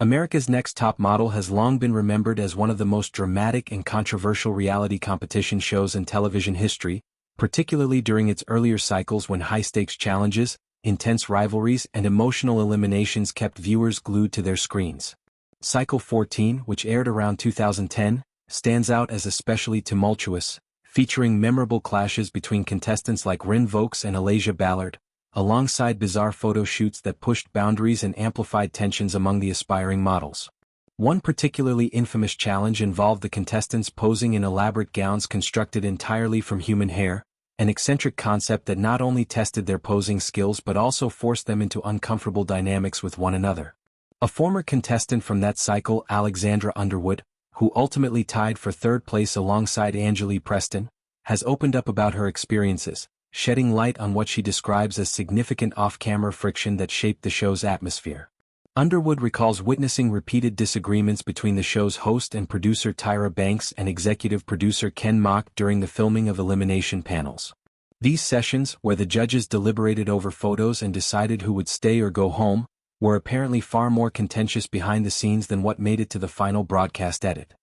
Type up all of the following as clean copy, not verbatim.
America's Next Top Model has long been remembered as one of the most dramatic and controversial reality competition shows in television history, particularly during its earlier cycles when high-stakes challenges, intense rivalries, and emotional eliminations kept viewers glued to their screens. Cycle 14, which aired around 2010, stands out as especially tumultuous, featuring memorable clashes between contestants like Rin Vokes and Alasia Ballard, alongside bizarre photo shoots that pushed boundaries and amplified tensions among the aspiring models. One particularly infamous challenge involved the contestants posing in elaborate gowns constructed entirely from human hair, an eccentric concept that not only tested their posing skills but also forced them into uncomfortable dynamics with one another. A former contestant from that cycle, Alexandra Underwood, who ultimately tied for third place alongside Angeli Preston, has opened up about her experiences, shedding light on what she describes as significant off-camera friction that shaped the show's atmosphere. Underwood recalls witnessing repeated disagreements between the show's host and producer Tyra Banks and executive producer Ken Mok during the filming of elimination panels. These sessions, where the judges deliberated over photos and decided who would stay or go home, were apparently far more contentious behind the scenes than what made it to the final broadcast edit.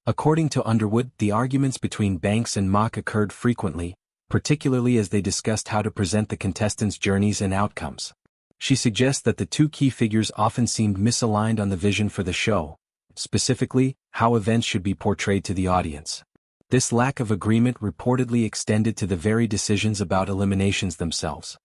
According to Underwood, the arguments between Banks and Mok occurred frequently, particularly as they discussed how to present the contestants' journeys and outcomes. She suggests that the two key figures often seemed misaligned on the vision for the show, specifically, how events should be portrayed to the audience. This lack of agreement reportedly extended to the very decisions about eliminations themselves.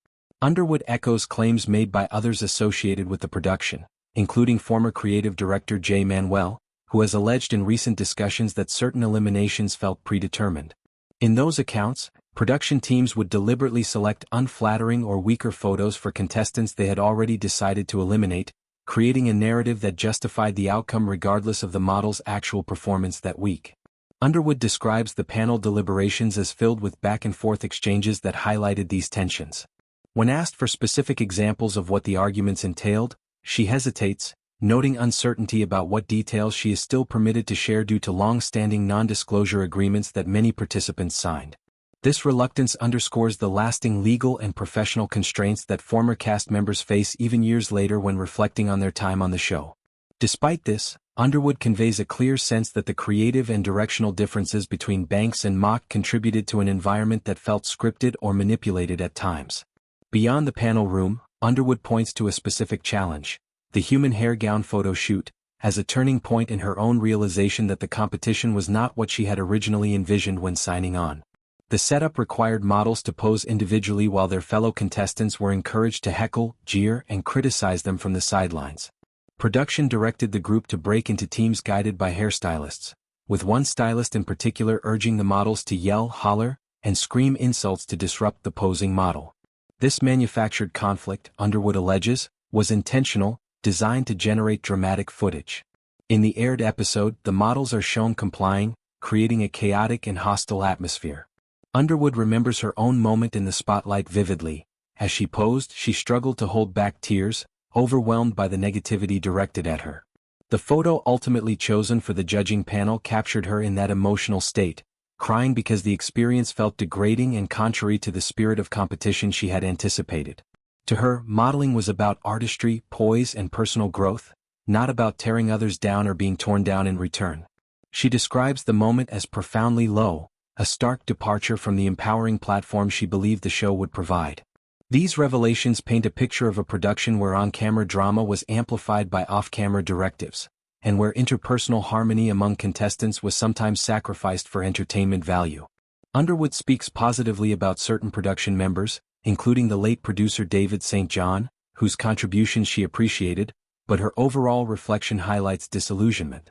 Underwood echoes claims made by others associated with the production, including former creative director Jay Manuel, who has alleged in recent discussions that certain eliminations felt predetermined. In those accounts, production teams would deliberately select unflattering or weaker photos for contestants they had already decided to eliminate, creating a narrative that justified the outcome regardless of the model's actual performance that week. Underwood describes the panel deliberations as filled with back-and-forth exchanges that highlighted these tensions. When asked for specific examples of what the arguments entailed, she hesitates, noting uncertainty about what details she is still permitted to share due to long-standing non-disclosure agreements that many participants signed. This reluctance underscores the lasting legal and professional constraints that former cast members face even years later when reflecting on their time on the show. Despite this, Underwood conveys a clear sense that the creative and directional differences between Banks and Mok contributed to an environment that felt scripted or manipulated at times. Beyond the panel room, Underwood points to a specific challenge, the human hair gown photo shoot, as a turning point in her own realization that the competition was not what she had originally envisioned when signing on. The setup required models to pose individually while their fellow contestants were encouraged to heckle, jeer, and criticize them from the sidelines. Production directed the group to break into teams guided by hairstylists, with one stylist in particular urging the models to yell, holler, and scream insults to disrupt the posing model. This manufactured conflict, Underwood alleges, was intentional, designed to generate dramatic footage. In the aired episode, the models are shown complying, creating a chaotic and hostile atmosphere. Underwood remembers her own moment in the spotlight vividly. As she posed, she struggled to hold back tears, overwhelmed by the negativity directed at her. The photo ultimately chosen for the judging panel captured her in that emotional state, crying because the experience felt degrading and contrary to the spirit of competition she had anticipated. To her, modeling was about artistry, poise, and personal growth, not about tearing others down or being torn down in return. She describes the moment as profoundly low, a stark departure from the empowering platform she believed the show would provide. These revelations paint a picture of a production where on-camera drama was amplified by off-camera directives, and where interpersonal harmony among contestants was sometimes sacrificed for entertainment value. Underwood speaks positively about certain production members, including the late producer David St. John, whose contributions she appreciated, but her overall reflection highlights disillusionment.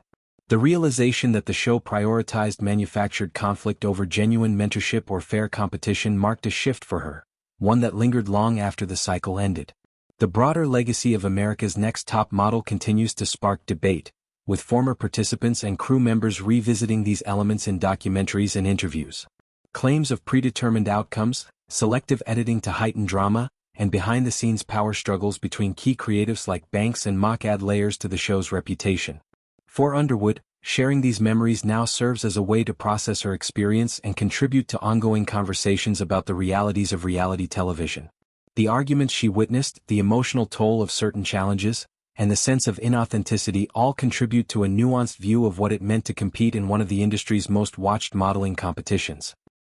The realization that the show prioritized manufactured conflict over genuine mentorship or fair competition marked a shift for her, one that lingered long after the cycle ended. The broader legacy of America's Next Top Model continues to spark debate, with former participants and crew members revisiting these elements in documentaries and interviews. Claims of predetermined outcomes, selective editing to heighten drama, and behind-the-scenes power struggles between key creatives like Banks and Mok add layers to the show's reputation. For Underwood, sharing these memories now serves as a way to process her experience and contribute to ongoing conversations about the realities of reality television. The arguments she witnessed, the emotional toll of certain challenges, and the sense of inauthenticity all contribute to a nuanced view of what it meant to compete in one of the industry's most watched modeling competitions.